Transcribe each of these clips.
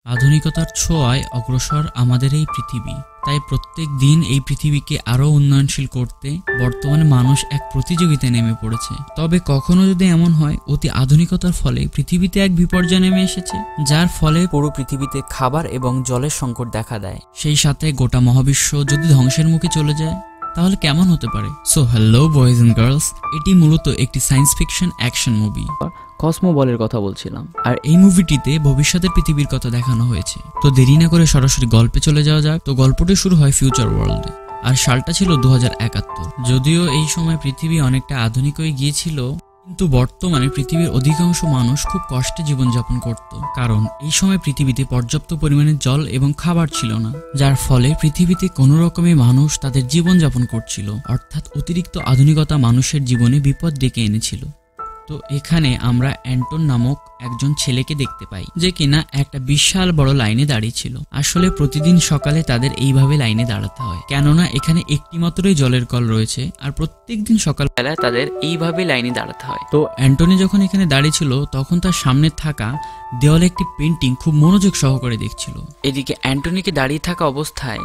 আধুনিকতার ছোঁয়ায় অগ্রসর আমাদের এই পৃথিবী, তাই প্রত্যেক দিন এই পৃথিবীকে আরও উন্নয়নশীল করতে বর্তমানে মানুষ এক প্রতিযোগিতায় নেমে পড়েছে। তবে কখনো যদি এমন হয় অতি আধুনিকতার ফলে পৃথিবীতে এক বিপর্যয় নেমে এসেছে, যার ফলে পুরো পৃথিবীতে খাবার এবং জলের সংকট দেখা দেয়, সেই সাথে গোটা মহাবিশ্ব যদি ধ্বংসের মুখে চলে যায়, তাহলে কেমন হতে পারে? So hello boys and girls, এটি মূলত একটি সায়েন্স ফিকশন অ্যাকশন মুভি, কসমো বলের কথা বলছিলাম। আর এই মুভিটিতে ভবিষ্যতের পৃথিবীর কথা দেখানো হয়েছে। তো দেরি না করে সরাসরি গল্পে চলে যাওয়া যাক। তো গল্পটি শুরু হয় ফিউচার ওয়ার্ল্ডে, আর সালটা ছিল 2071। যদিও এই সময় পৃথিবী অনেকটা আধুনিক হয়ে গিয়েছিল, কিন্তু বর্তমানে পৃথিবীর অধিকাংশ মানুষ খুব কষ্টে জীবনযাপন করত, কারণ এই সময় পৃথিবীতে পর্যাপ্ত পরিমাণে জল এবং খাবার ছিল না, যার ফলে পৃথিবীতে কোনো রকমে মানুষ তাদের জীবনযাপন করছিল। অর্থাৎ অতিরিক্ত আধুনিকতা মানুষের জীবনে বিপদ ডেকে এনেছিল। তো এখানে আমরা অ্যান্টন নামক একজন ছেলেকে দেখতে পাই, যে কিনা একটা বিশাল বড় লাইনে দাঁড়িয়ে ছিল। আসলে প্রতিদিন সকালে তাদের এইভাবে লাইনে দাঁড়াতে হয়, কেননা এখানে একটি মাত্রই জলের কল রয়েছে, আর প্রত্যেকদিন সকালবেলায় তাদের এইভাবে লাইনে দাঁড়াতে হয়। তো অ্যান্টনি যখন এখানে দাঁড়িয়ে ছিল, তখন তার সামনে থাকা দেওয়ালে একটি পেন্টিং খুব মনোযোগ সহকারে দেখছিল। এদিকে অ্যান্টনিকে দাঁড়িয়ে থাকা অবস্থায়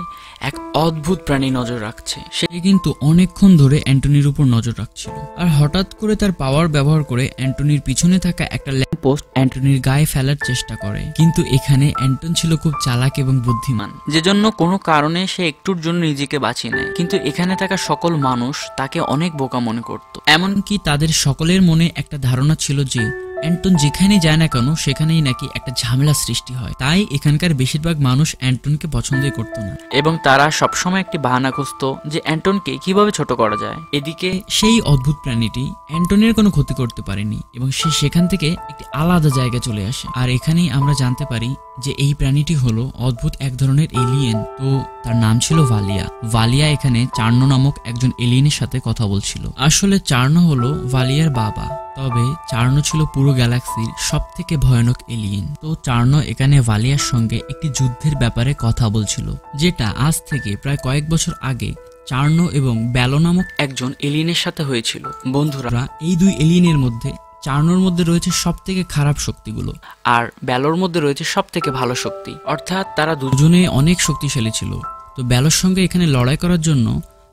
এক অদ্ভুত প্রাণী নজর রাখছে। সে কিন্তু অনেকক্ষণ ধরে অ্যান্টনির উপর নজর রাখছিল, আর হঠাৎ করে তার পাওয়ার ব্যবহার করে অ্যান্টনির পিছনে থাকা একটা ল্যাম্প পোস্ট অ্যান্টনির গায়ে ফেলার চেষ্টা করে। কিন্তু এখানে অ্যান্টন ছিল খুব চালাক এবং বুদ্ধিমান, যে জন্য কোনো কারণে সে একটুর জন্য নিজেকে বাঁচিয়ে নেয়। কিন্তু এখানে থাকা সকল মানুষ তাকে অনেক বোকা মনে করত। এমনকি তাদের সকলের মনে একটা ধারণা ছিল যে অ্যান্টন যেখানে যায় না কেন সেখানেই নাকি একটা ঝামেলা সৃষ্টি হয়। তাই এখানকার বেশিরভাগ মানুষ অ্যান্টনকে পছন্দই করত না, এবং তারা সবসময় একটি বাহানা খুঁজত যে অ্যান্টনকে কিভাবে ছোট করা যায়। এদিকে সেই অদ্ভুত প্রাণীটি অ্যান্টনের কোনো ক্ষতি করতে পারেনি, এবং সে সেখান থেকে একটি আলাদা জায়গায় চলে আসে। আর এখানেই আমরা জানতে পারি যে এই প্রাণীটি হলো অদ্ভুত এক ধরনের এলিয়েন। তো তার নাম ছিল ভালিয়া। ভালিয়া এখানে চার্নো নামক একজন এলিয়েনের সাথে কথা বলছিল। আসলে চার্নো হলো ভালিয়ার বাবা, তবে চার্নো ছিল পুরো গ্যালাক্সির সব থেকে ভয়ানক এলিয়েন। তো চার্নো এখানে ভালিয়ার সঙ্গে একটি যুদ্ধের ব্যাপারে কথা বলছিল, যেটা আজ থেকে প্রায় কয়েক বছর আগে চার্নো এবং ব্যালো নামক একজন এলিয়েনের সাথে হয়েছিল। বন্ধুরা, এই দুই এলিয়েনের মধ্যে চার্নোর মধ্যে রয়েছে সব থেকে খারাপ শক্তিগুলো, আর ব্যালোর মধ্যে রয়েছে সব থেকে ভালো শক্তি। অর্থাৎ তারা দুজনে অনেক শক্তিশালী ছিল। তো ব্যালোর সঙ্গে এখানে লড়াই করার জন্য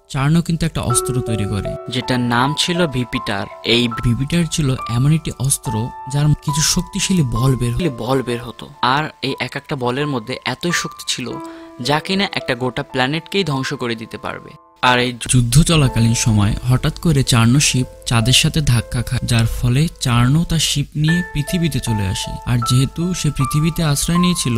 চার্নো কিন্তু একটা অস্ত্র তৈরি করে, যেটার নাম ছিল ভিপিটার। এই ভিপিটার ছিল এমন একটি অস্ত্র যার কিছু শক্তিশালী বল বের হতো, আর এই এক একটা বলের মধ্যে এতই শক্তি ছিল যা কিনা একটা গোটা প্ল্যানেটকেই ধ্বংস করে দিতে পারবে। আর এই যুদ্ধ চলাকালীন সময় হঠাৎ করে চার্নো শিপ চাঁদের সাথে ধাক্কা খায়, যার ফলে চার্নো তার শিপ নিয়ে পৃথিবীতে চলে আসে। আর যেহেতু সে পৃথিবীতে আশ্রয় নিয়েছিল,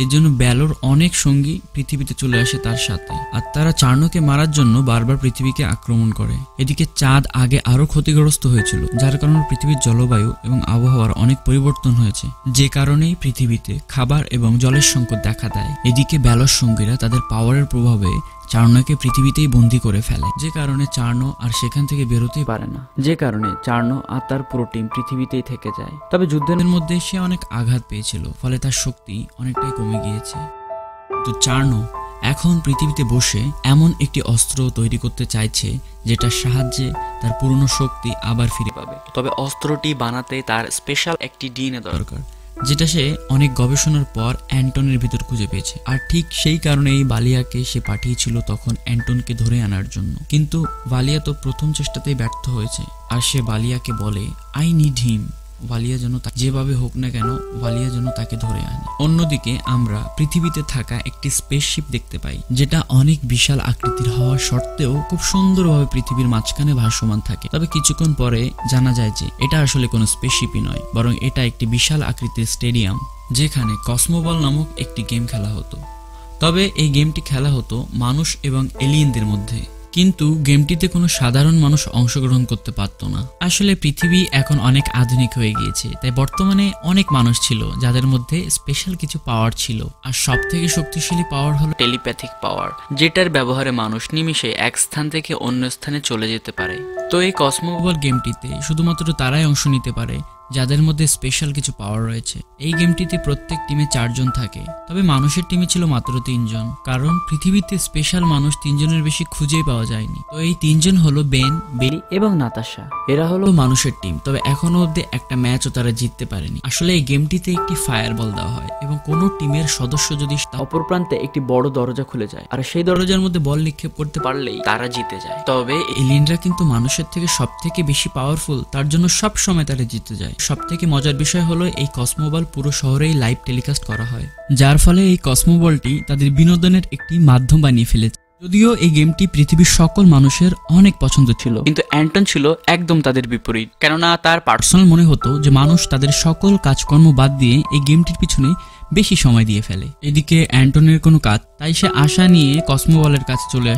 এর জন্য ব্যালোর অনেক সঙ্গী পৃথিবীতে চলে আসে তার সাথে, আর তারা চার্নোকে মারার জন্য বারবার পৃথিবীকে আক্রমণ করে। এদিকে চাঁদ আগে আরো ক্ষতিগ্রস্ত হয়েছিল, যার কারণে পৃথিবীর জলবায়ু এবং আবহাওয়ার অনেক পরিবর্তন হয়েছে, যে কারণেই পৃথিবীতে খাবার এবং জলের সংকট দেখা দেয়। এদিকে ব্যালোর সঙ্গীরা তাদের পাওয়ারের প্রভাবে চার্নোকে পৃথিবীতেই বন্দি করে ফেলে, যে কারণে চার্নো আর সেখান থেকে বেরোতেই পারে না, যে কারণে চার্নো আর তার পুরো টিম পৃথিবীতেই থেকে যায়। তবে যুদ্ধের মধ্যে সে অনেক আঘাত পেয়েছিল, ফলে তার শক্তি অনেকটাই কমে গিয়েছে। তো চার্নো এখন পৃথিবীতে বসে এমন একটি অস্ত্র তৈরি করতে চাইছে, যেটার সাহায্যে তার পুরনো শক্তি আবার ফিরে পাবে। তবে অস্ত্রটি বানাতে তার স্পেশাল একটি ডিএনএ দরকার, যেটা সে অনেক গবেষণার পর অ্যান্টনের ভিতর খুঁজে পেয়েছে। আর ঠিক সেই কারণেই ভালিয়াকে সে পাঠিয়েছিল তখন অ্যান্টনকে ধরে আনার জন্য। কিন্তু ভালিয়া তো প্রথম চেষ্টাতেই ব্যর্থ হয়েছে, আর সে ভালিয়াকে বলে আই নিড হিম। ভালিয়া যেন যেভাবে হোক না কেন ভালিয়া যেন তাকে ধরে আনে। অন্যদিকে আমরা পৃথিবীতে থাকা একটি স্পেসশিপ দেখতে পাই, যেটা অনেক বিশাল আকৃতির হওয়া সত্ত্বেও খুব সুন্দরভাবে পৃথিবীর মাঝখানে ভাসমান থাকে। তবে কিছুক্ষণ পরে জানা যায় যে এটা আসলে কোনো স্পেসশিপই নয়, বরং এটা একটি বিশাল আকৃতির স্টেডিয়াম, যেখানে কসমো বল নামক একটি গেম খেলা হতো। তবে এই গেমটি খেলা হতো মানুষ এবং এলিয়েনদের মধ্যে, কিন্তু গেমটিতে কোনো সাধারণ মানুষ অংশগ্রহণ করতে পারতো না। আসলে পৃথিবী এখন অনেক আধুনিক হয়ে গিয়েছে, তাই বর্তমানে অনেক মানুষ ছিল যাদের মধ্যে স্পেশাল কিছু পাওয়ার ছিল। আর সব থেকে শক্তিশালী পাওয়ার হলো টেলিপ্যাথিক পাওয়ার, যেটার ব্যবহারে মানুষ নিমিষে এক স্থান থেকে অন্য স্থানে চলে যেতে পারে। তো এই কসমো বল গেমটিতে শুধুমাত্র তারাই অংশ নিতে পারে যাদের মধ্যে স্পেশাল কিছু পাওয়ার রয়েছে। এই গেমটিতে প্রত্যেক টিমে 4 জন থাকে, তবে মানুষের টিমে ছিল মাত্র 3 জন, কারণ পৃথিবীতে স্পেশাল মানুষ 3 জনের বেশি খুঁজেই পাওয়া যায়নি। তো এই 3 জন হলো বেন, বেলি এবং নাতাশা। এরা হলো মানুষের টিম, তবে এখনো অব্দি একটা ম্যাচও তারা জিততে পারেনি। আসলে এই গেমটিতে একটি ফায়ার বল দেওয়া হয় এবং কোনো টিমের সদস্য যদি অপর প্রান্তে একটি বড় দরজা খুলে যায় আর সেই দরজার মধ্যে বল নিক্ষেপ করতে পারলেই তারা জিতে যায়। তবে এলিয়েনরা কিন্তু মানুষের থেকে সব থেকে বেশি পাওয়ারফুল, তার জন্য সব সময় তারা জিতে যায়। সব থেকে মজার বিষয় হলো এই কসমো বল পুরো শহরেই লাইভ টেলিকাস্ট করা হয়, যার ফলে এই কসমো বলটি তাদের বিনোদনের একটি মাধ্যম বানিয়ে ফেলেছে। যদিও এই গেমটি পৃথিবীর সকল মানুষের অনেক পছন্দ ছিল, কিন্তু অ্যান্টন ছিল একদম তাদের বিপরীত। কেননা তার পার্সোনাল মনে হতো যে মানুষ তাদের সকল কাজকর্ম বাদ দিয়ে এই গেমটির পিছনে বেশি সময় দিয়ে ফেলে। এদিকে অ্যান্টনের কোনো কাজ, তাই সে আশা নিয়ে কসমো বলের কাছে চলে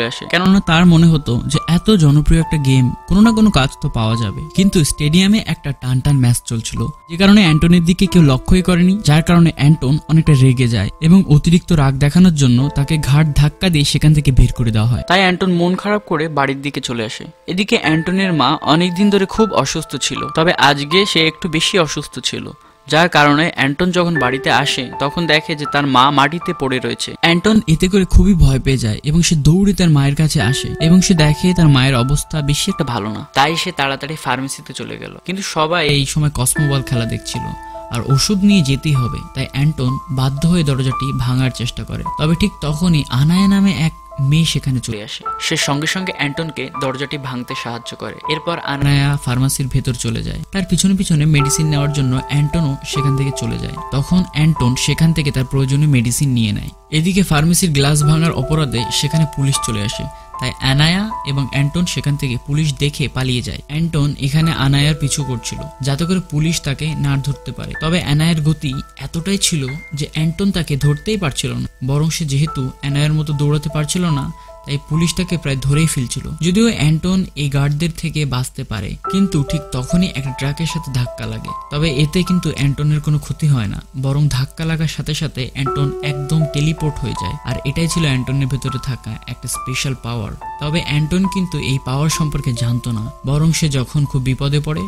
আসে কেননা তার মনে হতো যে এত জনপ্রিয় একটা গেম, কোনো না কোনো কাজ তো পাওয়া যাবে। কিন্তু স্টেডিয়ামে একটা টান ম্যাচ চলছিল, যে কারণে অ্যান্টনের দিকে কেউ লক্ষ্যই করেনি, যার কারণে অ্যান্টন অনেকটা রেগে যায় এবং অতিরিক্ত রাগ দেখানোর জন্য তাকে ঘাট ধাক্কা দিয়ে সেখান থেকে বের করে দেওয়া হয়। তাই অ্যান্টন মন খারাপ করে বাড়ির দিকে চলে আসে। এদিকে অ্যান্টনের মা অনেকদিন ধরে খুব অসুস্থ ছিল, তবে আজকে সে একটু বেশি অসুস্থ ছিল, যার কারণে অ্যান্টন যখন বাড়িতে আসে তখন দেখে যে তার মা মাটিতে পড়ে রয়েছে। অ্যান্টন এতে করে খুবই ভয় পেয়ে যায় এবং সে দৌড়ে তার মায়ের কাছে আসে এবং সে দেখে তার মায়ের অবস্থা বেশি একটা ভালো না। তাই সে তাড়াতাড়ি ফার্মেসিতে চলে গেল, কিন্তু সবাই এই সময় কসমো বল খেলা দেখছিল আর ওষুধ নিয়ে যেতেই হবে। তাই অ্যান্টন বাধ্য হয়ে দরজাটি ভাঙার চেষ্টা করে, তবে ঠিক তখনই আনায়া নামে এক মেয়ে সেখানে চলে আসে। সে সঙ্গে সঙ্গে অ্যান্টনকে দরজাটি ভাঙতে সাহায্য করে। এরপর আনায়া ফার্মাসির ভেতর চলে যায়, তার পিছনে পিছনে মেডিসিন নেওয়ার জন্য অ্যান্টনও সেখান থেকে চলে যায়। তখন অ্যান্টন সেখান থেকে তার প্রয়োজনীয় মেডিসিন নিয়ে নেয়। এদিকে ফার্মেসির গ্লাস ভাঙার অপরাধে সেখানে পুলিশ চলে আসে, তাই আনায়া এবং অ্যান্টন সেখান থেকে পুলিশ দেখে পালিয়ে যায়। অ্যান্টন এখানে আনায়ার পিছু করছিল যাতে করে পুলিশ তাকে না ধরতে পারে, তবে অ্যানায়ার গতি এতটাই ছিল যে অ্যান্টন তাকে ধরতেই পারছিল না, বরং সে যেহেতু অ্যানায়ার মতো দৌড়াতে পারছিল না তাই পুলিশ তাকে প্রায় ধরেই ফেলছিল। যদিও অ্যান্টন এই গার্ডদের থেকে বাঁচতে পারে, কিন্তু ঠিক তখনই একটা ট্রাকের সাথে ধাক্কা লাগে। তবে এতে কিন্তু অ্যান্টনের কোনো ক্ষতি হয় না, বরং ধাক্কা লাগার সাথে সাথে অ্যান্টন একদম টেলিপোর্ট হয়ে যায়। আর এটাই ছিল অ্যান্টনের ভেতরে থাকা একটা স্পেশাল পাওয়ার। তবে অ্যান্টন কিন্তু এই পাওয়ার সম্পর্কে জানতো না, বরং সে যখন খুব বিপদে পড়ে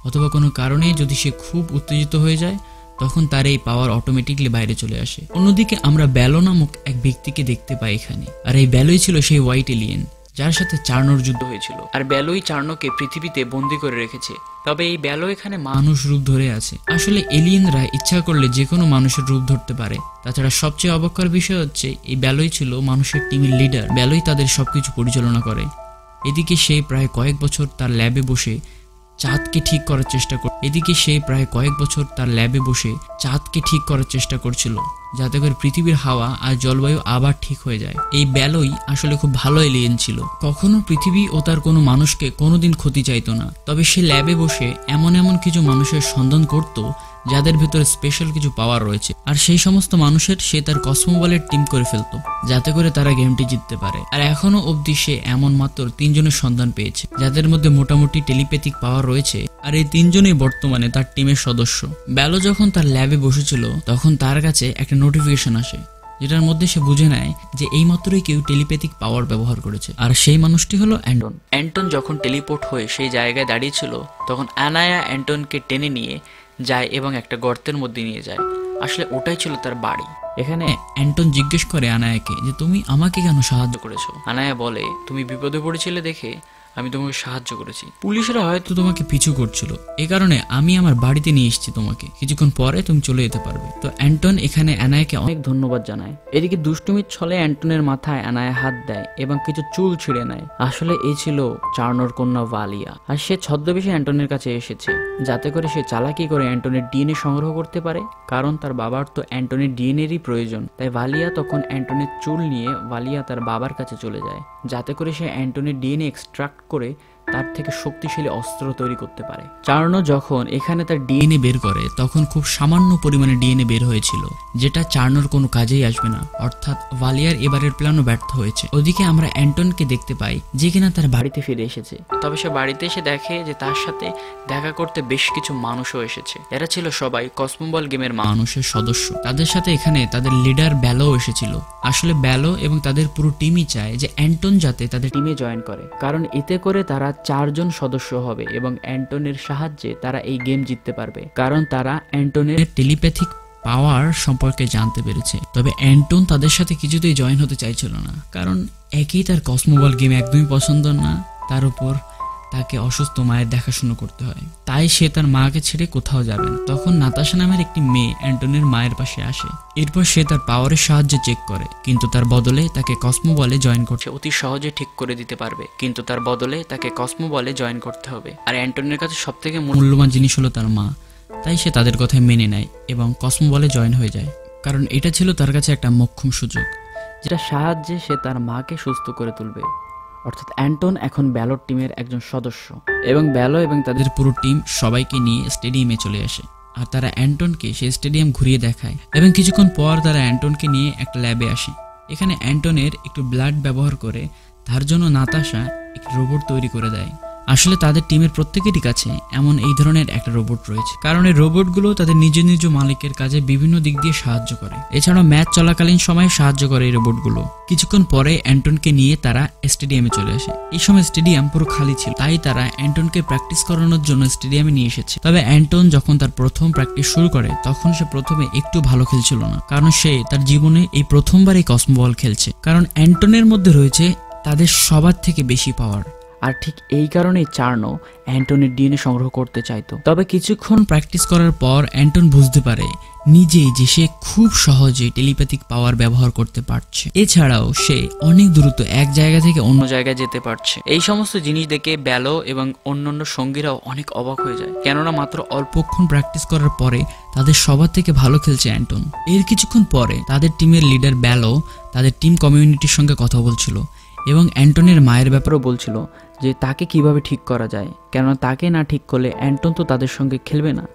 অথবা কোনো কারণে যদি সে খুব উত্তেজিত হয়ে যায় তখন তার এই পাওয়ার অটোমেটিকলি বাইরে চলে আসে। অন্যদিকে আমরা ব্যালো নামক এক ব্যক্তিকে দেখতে পাই এখানে, আর এই ব্যালোই ছিল সেই হোয়াইট এলিয়েন যার সাথে চার্নোর যুদ্ধ হয়েছিল। আর ব্যালোই চার্নোকে পৃথিবীতে বন্দী করে রেখেছে, তবে এই ব্যালো এখানে মানুষ রূপ ধরে আছে। আসলে এলিয়েনরা ইচ্ছা করলে যে কোনো মানুষের রূপ ধরতে পারে। তাছাড়া সবচেয়ে অবাক করার বিষয় হচ্ছে এই ব্যালোই ছিল মানুষের টিমের লিডার, ব্যালোই তাদের সবকিছু পরিচালনা করে। এদিকে সে প্রায় কয়েক বছর তার ল্যাবে বসে চাঁদকে ঠিক করার চেষ্টা করছিল যাতে করে পৃথিবীর হাওয়া আর জলবায়ু আবার ঠিক হয়ে যায়। এই ব্যালোই আসলে খুব ভালো এলিয়েন ছিল, কখনো পৃথিবী ও তার কোনো মানুষকে কোনোদিন ক্ষতি চাইতো না। তবে সে ল্যাবে বসে এমন কিছু মানুষের সন্ধান করত যাদের ভেতরে স্পেশাল কিছু পাওয়ার রয়েছে, আর সেই সমস্ত মানুষের সে তার কসমো বলের টিম করে ফেলতো যাতে করে তারা গেমটি জিততে পারে। আর এখনো অবধি সে এমন মাত্র 3 জনের সন্ধান পেয়েছে যাদের মধ্যে মোটামুটি টেলিপ্যাথিক পাওয়ার রয়েছে, আর এই 3 জনই বর্তমানে তার টিমের সদস্য। ব্যালো যখন তার ল্যাবে বসেছিল তখন তার কাছে একটা নোটিফিকেশন আসে, যেটার মধ্যে সে বুঝে নেয় যে এই মাত্রই কেউ টেলিপ্যাথিক পাওয়ার ব্যবহার করেছে, আর সেই মানুষটি হলো অ্যান্টন। অ্যান্টন যখন টেলিপোর্ট হয়ে সেই জায়গায় দাঁড়িয়েছিল তখন আনায়া অ্যান্টনকে টেনে নিয়ে যায় এবং একটা গর্তের মধ্যে নিয়ে যায়। আসলে ওটাই ছিল তার বাড়ি। এখানে অ্যান্টন জিজ্ঞেস করে আনায়াকে যে তুমি আমাকে কেন সাহায্য করেছো। আনায়া বলে তুমি বিপদে পড়েছিলে দেখে আমি তোমাকে সাহায্য করেছি, পুলিশরা হয়তো তোমাকে পিছু করছিল, এই কারণে আমি আমার বাড়িতে নিয়ে এসেছি তোমাকে, কিছুক্ষণ পরে তুমি চলে যেতে পারবে। তো অ্যান্টন এখানে অ্যানায়াকে অনেক ধন্যবাদ জানায়। এদিকে দুষ্টুমির ছলে অ্যান্টনের মাথায় অ্যানায়া হাত দেয় এবং কিছু চুল ছিঁড়ে নেয়। আসলে এই ছিল চার্নোর কন্যা ভালিয়া, আর সে ছদ্মবেশে অ্যান্টনের কাছে এসেছে যাতে করে সে চালাকি করে অ্যান্টনের ডিএনএ সংগ্রহ করতে পারে, কারণ তার বাবার তো অ্যান্টনের ডিএনএরই প্রয়োজন। তাই ভালিয়া তখন অ্যান্টনের চুল নিয়ে ভালিয়া তার বাবার কাছে চলে যায় যাতে করে সে অ্যান্টনের ডিএনএ এক্সট্রাক্ট করে তার থেকে শক্তিশালী অস্ত্র তৈরি করতে পারে। চার্নো যখন এখানে তার ডিএনএ বের করে তখন খুব সামান্য পরিমাণে ডিএনএ বের হয়েছিল, যেটা চার্নোর কোনো কাজেই আসবে না, অর্থাৎ ভালিয়ার এবারের প্ল্যানও ব্যর্থ হয়েছে। ওদিকে আমরা অ্যান্টনকে দেখতে পাই যে কিনা তার বাড়িতে ফিরে এসেছে, তবে সে বাড়িতে এসে দেখে যে তার সাথে দেখা করতে বেশ কিছু মানুষও এসেছে। এরা ছিল সবাই কসমো বল গেমের মানুষের সদস্য। তাদের সাথে এখানে তাদের লিডার ব্যালো এসেছিল, আসলে ব্যালো এবং তাদের পুরো টিমই চায় যে অ্যান্টন যাতে তাদের টিমে জয়েন করে, কারণ এতে করে তারা 4 জন সদস্য হবে এবং অ্যান্টনের সাহায্যে তারা এই গেম জিততে পারবে, কারণ তারা অ্যান্টনের টেলিপ্যাথিক পাওয়ার সম্পর্কে জানতে পেরেছে। তবে অ্যান্টন তাদের সাথে কিছুতেই জয়েন হতে চাইছিল না, কারণ একেই তার কসমোবল গেম একদমই পছন্দ না, তার উপর তাকে অসুস্থ মায়ের দেখাশোনা করতে হয়, তাই সে তার মাকে ছেড়ে কোথাও যাবে না। তখন নাতাশা নামের একটি মেয়ে অ্যান্টনের মায়ের পাশে আসে। এরপর সে তার পাওয়ারের সাহায্যে চেক করে, কিন্তু তার বদলে তাকে কসমোবলে জয়েন করছে অতি সহজে ঠিক করে দিতে পারবে, কিন্তু তার বদলে তাকে কসমোবলে জয়েন করতে হবে। আর অ্যান্টনের কাছে সবথেকে মূল্যবান জিনিস হলো তার মা, তাই সে তাদের কথায় মেনে নেয় এবং কসমোবলে জয়েন হয়ে যায়, কারণ এটা ছিল তার কাছে একটা মোক্ষম সুযোগ, যেটা সাহায্যে সে তার মাকে সুস্থ করে তুলবে। অর্থাৎ অ্যান্টন এখন ব্যালোর টিমের একজন সদস্য এবং ব্যালো এবং তাদের পুরো টিম সবাইকে নিয়ে স্টেডিয়ামে চলে আসে। আর তারা অ্যান্টনকে সেই স্টেডিয়াম ঘুরিয়ে দেখায় এবং কিছুক্ষণ পর তারা অ্যান্টনকে নিয়ে একটা ল্যাবে আসে। এখানে অ্যান্টনের একটু ব্লাড ব্যবহার করে তার জন্য নাতাশা একটি রোবট তৈরি করে দেয়। আসলে তাদের টিমের প্রত্যেকেরই কাছে এমন এই ধরনের একটা রোবট রয়েছে, কারণ এই রোবটগুলো তাদের নিজ নিজ মালিকের কাজে বিভিন্ন দিক দিয়ে সাহায্য করে। এছাড়াও ম্যাচ চলাকালীন সময়ে সাহায্য করে এই রোবটগুলো। কিছুক্ষণ পরে অ্যান্টনকে নিয়ে তারা স্টেডিয়ামে চলে আসে। এই সময় স্টেডিয়াম পুরো খালি ছিল, তাই তারা অ্যান্টনকে প্র্যাকটিস করানোর জন্য স্টেডিয়ামে নিয়ে এসেছে। তবে অ্যান্টন যখন তার প্রথম প্র্যাকটিস শুরু করে তখন সে প্রথমে একটু ভালো খেলছিল না, কারণ সে তার জীবনে এই প্রথমবার এই কসমোবল খেলছে। কারণ অ্যান্টনের মধ্যে রয়েছে তাদের সবার থেকে বেশি পাওয়ার, আর ঠিক এই কারণেই চার্নো অ্যান্টনের ডিএনএ সংগ্রহ করতে চাইতো। তবে কিছুক্ষণ প্র্যাকটিস করার পর অ্যান্টন বুঝতে পারে নিজেই যে সে খুব সহজে টেলিপ্যাথিক পাওয়ার ব্যবহার করতে পারছে। এছাড়াও সে অনেক দ্রুত এক জায়গা থেকে অন্য জায়গায় যেতে পারছে। এই সমস্ত জিনিস দেখে ব্যালো এবং অন্যান্য সঙ্গীরাও অনেক অবাক হয়ে যায়, কেননা মাত্র অল্পক্ষণ প্র্যাকটিস করার পরে তাদের সবার থেকে ভালো খেলছে অ্যান্টন। এর কিছুক্ষণ পরে তাদের টিমের লিডার ব্যালো তাদের টিম কমিউনিটির সঙ্গে কথা বলছিল এবং অ্যান্টনের মায়ের ব্যাপারেও বলছিল যে তাকে কিভাবে ঠিক করা যায়, কেননা তাকে না ঠিক করলে অ্যান্টন তো তাদের সঙ্গে খেলবে না।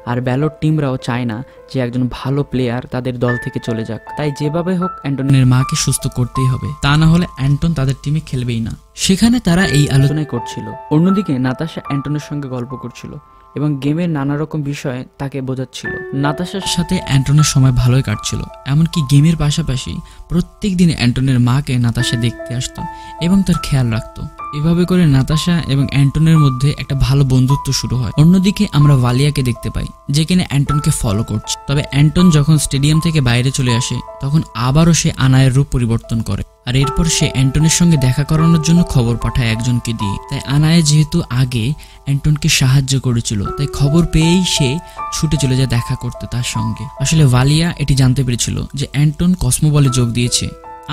আর ব্যালোর টিমরাও চায় না যে একজন ভালো প্লেয়ার তাদের দল থেকে চলে যাক, তাই যেভাবে হোক অ্যান্টনের মাকে সুস্থ করতেই হবে, তা না হলে অ্যান্টন তাদের টিমে খেলবেই না। সেখানে তারা এই আলোচনায় করছিল। অন্যদিকে নাতাশা অ্যান্টনের সঙ্গে গল্প করছিল এবং গেমের নানা রকম বিষয়ে তাকে বোঝাচ্ছিল। নাতাশার সাথে অ্যান্টনের সময় ভালোই কাটছিল, এমনকি গেমের পাশাপাশি প্রত্যেক দিন অ্যান্টনের মাকে নাতাশা দেখতে আসতো এবং তার খেয়াল রাখতো। এভাবে করে নাতাশা এবং অ্যান্টনের মধ্যে একটা ভালো বন্ধুত্ব শুরু হয়। অন্যদিকে আমরা ভালিয়াকে দেখতে পাই, যে কিনা অ্যান্টনকে ফলো করছে। তবে অ্যান্টন যখন স্টেডিয়াম থেকে বাইরে চলে আসে তখন আবারও সে আনায়ের রূপ পরিবর্তন করে, আর এরপর সে অ্যান্টনের সঙ্গে দেখা করানোর জন্য খবর পাঠায় একজনকে দিয়ে। তাই আনায়ে যেহেতু আগে অ্যান্টনকে সাহায্য করেছিল, তাই খবর পেয়েই সে ছুটে চলে যায় দেখা করতে তার সঙ্গে। আসলে ভালিয়া এটি জানতে পেরেছিল যে অ্যান্টন কসমোবলে যোগ দিয়েছে।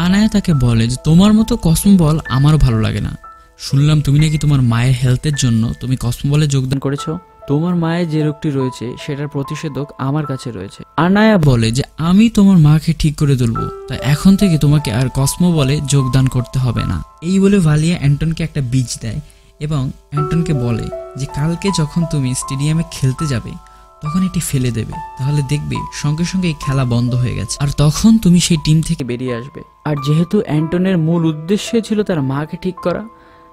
আনায়া তাকে বলে যে তোমার মতো কসমোবল আমারও ভালো লাগে না, শুনলাম তুমি নাকি তোমার মায়ের হেলথের জন্য তুমি কসমোবলে যোগদান করেছো। তোমার মায়ের যে রোগটি রয়েছে সেটার প্রতিষেধক আমার কাছে রয়েছে। আনায়া বলে যে আমি তোমার মাকে ঠিক করে তুলবো, তাই এখন থেকে তোমাকে আর কসমোবলে যোগদান করতে হবে না। এই বলে ভালিয়া অ্যান্টনকে একটা বীজ দেয় এবং অ্যান্টনকে বলে যে কালকে যখন তুমি স্টেডিয়ামে খেলতে যাবে তখন এটি ফেলে দেবে, তাহলে দেখবে সঙ্গে সঙ্গে এই খেলা বন্ধ হয়ে গেছে, আর তখন তুমি সেই টিম থেকে বেরিয়ে আসবে। আর যেহেতু অ্যান্টনের মূল উদ্দেশ্য ছিল তার মাকে ঠিক করা,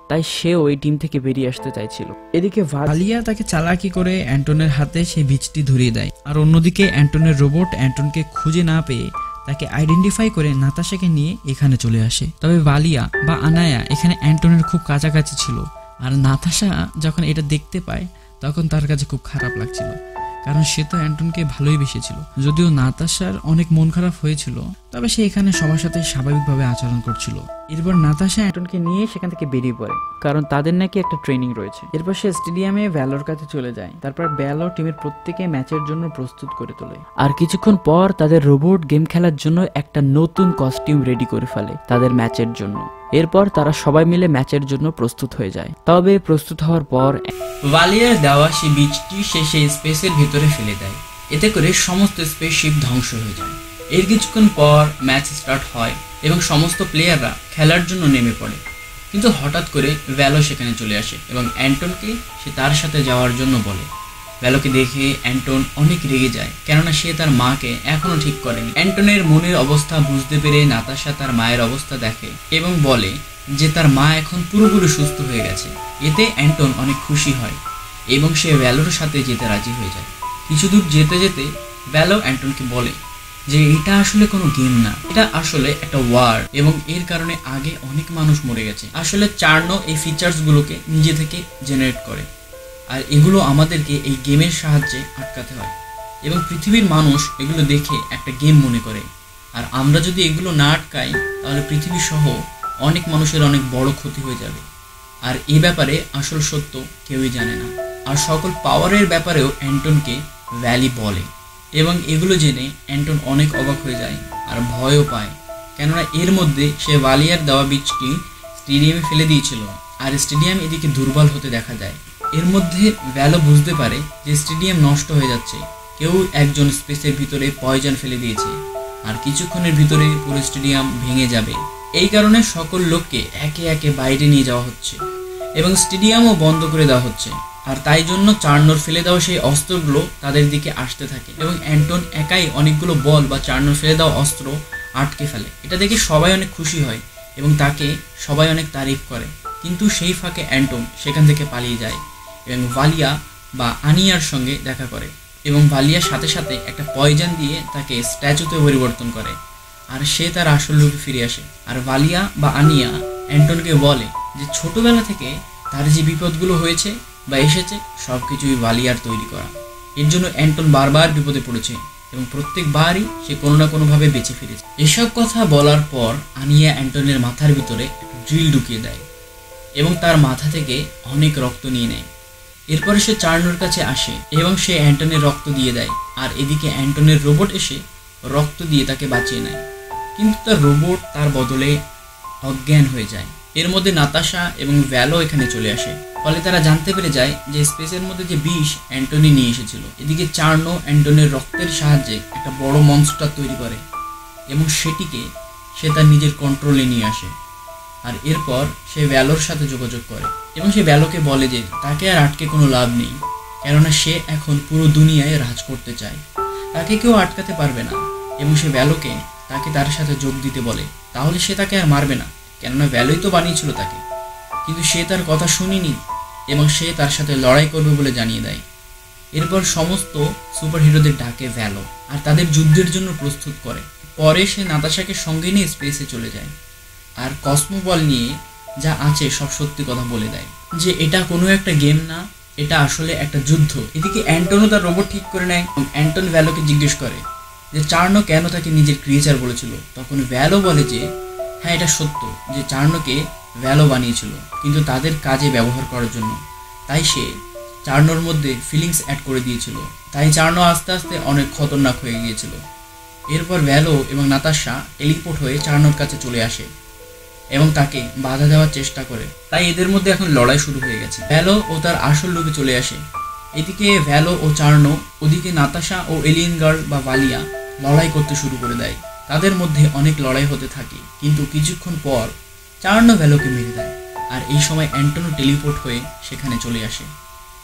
তাই সেও এই টিম থেকে বেরিয়ে আসতে চাইছিল। এদিকে ভালিয়া তাকে চালাকি করে অ্যান্টনের হাতে সেই বীজটি ধরিয়ে দেয়, আর অন্যদিকে অ্যান্টনের রোবট অ্যান্টনকে খুঁজে না পেয়ে তাকে আইডেন্টিফাই করে নাতাশাকে নিয়ে এখানে চলে আসে। তবে ভালিয়া বা আনায়া এখানে অ্যান্টনের খুব কাছাকাছি ছিল, আর নাতাশা যখন এটা দেখতে পায় তখন তার কাছে খুব খারাপ লাগছিল, কারণ সে তো অ্যান্টনকে ভালোই বেসেছিল। যদিও নাতাশার অনেক মন খারাপ হয়েছিল, তবে সে এখানে সবার সাথে স্বাভাবিকভাবে আচরণ করছিল। এরপর নাতাশা অ্যান্টনকে নিয়ে সেখান থেকে বেরিয়ে পড়ে, কারণ তাদের নাকি একটা ট্রেনিং রয়েছে। এরপর সে স্টেডিয়ামে ব্যালোর কাছে চলে যায়। তারপর ব্যালো টিমের প্রত্যেকে ম্যাচের জন্য প্রস্তুত করে তোলে। আর কিছুক্ষণ পর তাদের রোবট গেম খেলার জন্য একটা নতুন কস্টিউম রেডি করে ফেলে তাদের ম্যাচের জন্য। এরপর তারা সবাই মিলে ম্যাচের জন্য প্রস্তুত হয়ে যায়। তবে প্রস্তুত হওয়ার পর ভালিয়ার দেওয়া সেই বীজটি সে সেই স্পেসের ভিতরে ফেলে দেয়, এতে করে সমস্ত স্পেসশিপ ধ্বংস হয়ে যায়। এর কিছুক্ষণ পর ম্যাচ স্টার্ট হয় এবং সমস্ত প্লেয়াররা খেলার জন্য নেমে পড়ে, কিন্তু হঠাৎ করে ভ্যালো সেখানে চলে আসে এবং অ্যান্টনকে সে তার সাথে যাওয়ার জন্য বলে। ভ্যালোকে দেখে অ্যান্টন অনেক রেগে যায়, কেননা সে তার মাকে এখনো ঠিক করেনি। অ্যান্টনের মনের অবস্থা বুঝতে পেরে নাতাশা তার মায়ের অবস্থা দেখে এবং বলে যে তার মা এখন পুরোপুরি সুস্থ হয়ে গেছে। এতে অ্যান্টন অনেক খুশি হয় এবং সে ভ্যালোর সাথে যেতে রাজি হয়ে যায়। কিছু দূর যেতে যেতে ভ্যালো অ্যান্টনকে বলে যে এটা আসলে কোনো গেম না, এটা আসলে একটা ওয়ার, এবং এর কারণে আগে অনেক মানুষ মরে গেছে। আসলে চার্নো এই ফিচার্সগুলোকে নিজে থেকে জেনারেট করে, আর এগুলো আমাদেরকে এই গেমের সাহায্যে আটকাতে হয়, এবং পৃথিবীর মানুষ এগুলো দেখে একটা গেম মনে করে। আর আমরা যদি এগুলো না আটকাই তাহলে পৃথিবী সহ অনেক মানুষের অনেক বড় ক্ষতি হয়ে যাবে। আর এ ব্যাপারে আসল সত্য কেউই জানে না। আর সকল পাওয়ারের ব্যাপারেও অ্যান্টনকে ভ্যালি বলে, এবং এগুলো জেনে অ্যান্টন অনেক অবাক হয়ে যায় আর ভয়ও পায়, কেননা এর মধ্যে সে ভালিয়ার দেওয়া বীজটি স্টেডিয়ামে ফেলে দিয়েছিল, আর স্টেডিয়াম এদিকে দুর্বল হতে দেখা যায়। এর মধ্যে ভ্যালো বুঝতে পারে যে স্টেডিয়াম নষ্ট হয়ে যাচ্ছে, কেউ একজন স্পেসের ভিতরে পয়জন ফেলে দিয়েছে, আর কিছুক্ষণের ভিতরে পুরো স্টেডিয়াম ভেঙে যাবে। এই কারণে সকল লোককে একে একে বাইরে নিয়ে যাওয়া হচ্ছে এবং স্টেডিয়ামও বন্ধ করে দেওয়া হচ্ছে। আর তাই জন্য চার্নোর ফেলে দেওয়া সেই অস্ত্রগুলো তাদের দিকে আসতে থাকে, এবং অ্যান্টন একাই অনেকগুলো বল বা চার্নোর ফেলে দেওয়া অস্ত্র আটকে ফেলে। এটা দেখে সবাই অনেক খুশি হয় এবং তাকে সবাই অনেক তারিফ করে। কিন্তু সেই ফাঁকে অ্যান্টন সেখান থেকে পালিয়ে যায় এবং ভালিয়া বা আনিয়ার সঙ্গে দেখা করে, এবং ভালিয়ার সাথে সাথে একটা পয়জন দিয়ে তাকে স্ট্যাচুতে পরিবর্তন করে, আর সে তার আসল রূপে ফিরে আসে। আর ভালিয়া বা আনিয়া অ্যান্টনকে বলে যে ছোটবেলা থেকে তার যে বিপদগুলো হয়েছে বা এসেছে সব কিছুই ভালিয়ার তৈরি করা। এর জন্য অ্যান্টন বারবার বিপদে পড়েছে এবং প্রত্যেকবারই সে কোনো না কোনোভাবে বেঁচে ফিরেছে। এসব কথা বলার পর আনিয়া অ্যান্টনের মাথার ভিতরে একটা ড্রিল ঢুকিয়ে দেয় এবং তার মাথা থেকে অনেক রক্ত নিয়ে নেয়। এরপরে সে চার্নোর কাছে আসে এবং সে অ্যান্টনের রক্ত দিয়ে দেয়, আর এদিকে অ্যান্টনের রোবট এসে রক্ত দিয়ে তাকে বাঁচিয়ে নেয়, কিন্তু তার রোবট তার বদলে অজ্ঞান হয়ে যায়। এর মধ্যে নাতাশা এবং ভ্যালো এখানে চলে আসে, ফলে তারা জানতে পেরে যায় যে স্পেসের মধ্যে যে বিষ অ্যান্টনি নিয়ে এসেছিল। এদিকে চার্নো অ্যান্টনের রক্তের সাহায্যে একটা বড় মনস্টার তৈরি করে এবং সেটিকে সে তার নিজের কন্ট্রোলে নিয়ে আসে। আর এরপর সে ভ্যালোর সাথে যোগাযোগ করে এবং সে ভ্যালোকে বলে যে তাকে আর আটকে কোনো লাভ নেই, কেননা সে এখন পুরো দুনিয়ায় রাজ করতে চায়, তাকে কেউ আটকাতে পারবে না। এবং সে ভ্যালোকে তাকে তার সাথে যোগ দিতে বলে, তাহলে সে তাকে আর মারবে না, কেননা ভ্যালোই তো বানিয়েছিল তাকে। কিন্তু সে তার কথা শুনিনি এবং সে তার সাথে লড়াই করবে বলে জানিয়ে দেয়। এরপর সমস্ত সুপার হিরোদের ডাকে ভ্যালো, আর তাদের যুদ্ধের জন্য প্রস্তুত করে। পরে সে নাতাশাকে সঙ্গে নিয়ে স্পেসে চলে যায় আর কসমোবল নিয়ে যা আছে সব সত্যি কথা বলে দেয়, যে এটা কোনো একটা গেম না, এটা আসলে একটা যুদ্ধ। এদিকে অ্যান্টনও তার রোবট ঠিক করে নেয় এবং অ্যান্টন ভ্যালোকে জিজ্ঞেস করে যে চার্নো কেন তাকে নিজের ক্রিয়েচার বলেছিল। তখন ভ্যালো বলে যে হ্যাঁ, এটা সত্য যে চার্নোকে ভ্যালো বানিয়েছিল, কিন্তু তাদের কাজে ব্যবহার করার জন্য। তাই সে চার্নোর মধ্যে ফিলিংস অ্যাড করে দিয়েছিল, তাই চার্নো আস্তে আস্তে অনেক খতরনাক হয়ে গিয়েছিল। এরপর ভ্যালো এবং নাতাশা টেলিপোর্ট হয়ে চার্নোর কাছে চলে আসে এবং তাকে বাধা দেওয়ার চেষ্টা করে, তাই এদের মধ্যে এখন লড়াই শুরু হয়ে গেছে। ভ্যালো ও তার আসল রূপে চলে আসে। এদিকে ভ্যালো ও চার্নো, ওদিকে নাতাশা ও এলিয়েন গার্ল বা ভালিয়া লড়াই করতে শুরু করে দেয়। তাদের মধ্যে অনেক লড়াই হতে থাকে, কিন্তু কিছুক্ষণ পর চার্নো ভ্যালোকে মেরে দেয়। আর এই সময় অ্যান্টনো টেলিপোর্ট হয়ে সেখানে চলে আসে।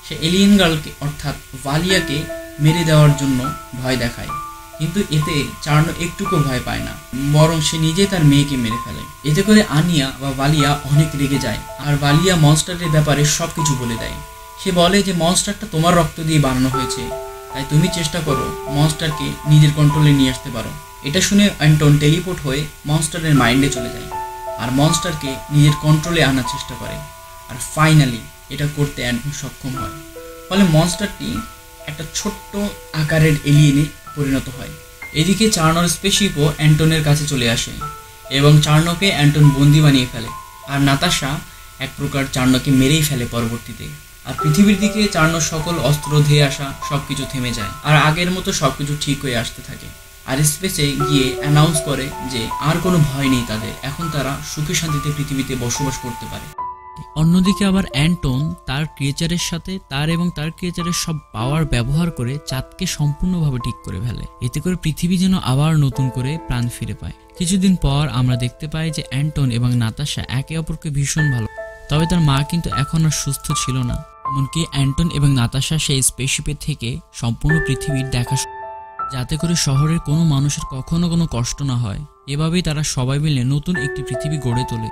সে এলিয়েন গার্লকে অর্থাৎ ভালিয়াকে মেরে দেওয়ার জন্য ভয় দেখায়, কিন্তু এতে চার্নো একটুকু ভয় পায় না, বরং সে নিজে তার মেয়েকে মেরে ফেলে। এতে করে আনিয়া বা ভালিয়া অনেক রেগে যায়, আর ভালিয়া মনস্টারের ব্যাপারে সবকিছু বলে দেয়। সে বলে যে মনস্টারটা তোমার রক্ত দিয়ে বানানো হয়েছে, তাই তুমি চেষ্টা করো মনস্টারকে নিজের কন্ট্রোলে নিয়ে আসতে পারো। এটা শুনে অ্যান্টন টেলিপোর্ট হয়ে মনস্টারের মাইন্ডে চলে যায় আর মনস্টারকে নিজের কন্ট্রোলে আনার চেষ্টা করে, আর ফাইনালি এটা করতে অ্যান্টন সক্ষম হয়। ফলে মনস্টারটি একটা ছোট্ট আকারের এলিয়েনে পরিণত হয়। এদিকে চার্নোর স্পেসশিপও অ্যান্টনের কাছে চলে আসে এবং চার্নোকে অ্যান্টন বন্দি বানিয়ে ফেলে, আর নাতাশা এক প্রকার চার্নোকে মেরেই ফেলে পরবর্তীতে। আর পৃথিবীর দিকে চার্নোর সকল অস্ত্র ধেয়ে আসা সবকিছু থেমে যায়, আর আগের মতো সবকিছু ঠিক হয়ে আসতে থাকে। আর স্পেসে গিয়ে অ্যানাউন্স করে যে আর কোনো ভয় নেই তাদের, এখন তারা সুখে শান্তিতে পৃথিবীতে বসবাস করতে পারে। অন্যদিকে আবার অ্যান্টন তার ক্রিয়েচারের সাথে তার এবং তার ক্রিয়েচারের সব পাওয়ার ব্যবহার করে চাঁদকে সম্পূর্ণভাবে ঠিক করে ফেলে, এতে করে পৃথিবী যেন আবার নতুন করে প্রাণ ফিরে পায়। কিছুদিন পর আমরা দেখতে পাই যে অ্যান্টন এবং নাতাশা একে অপরকে ভীষণ ভালো, তবে তার মা কিন্তু এখন আর সুস্থ ছিল না। এমনকি অ্যান্টন এবং নাতাশা সেই স্পেসশিপে থেকে সম্পূর্ণ পৃথিবীর দেখা, যাতে করে শহরের কোনো মানুষের কখনো কোনো কষ্ট না হয়। এভাবেই তারা সবাই মিলে নতুন একটি পৃথিবী গড়ে তোলে।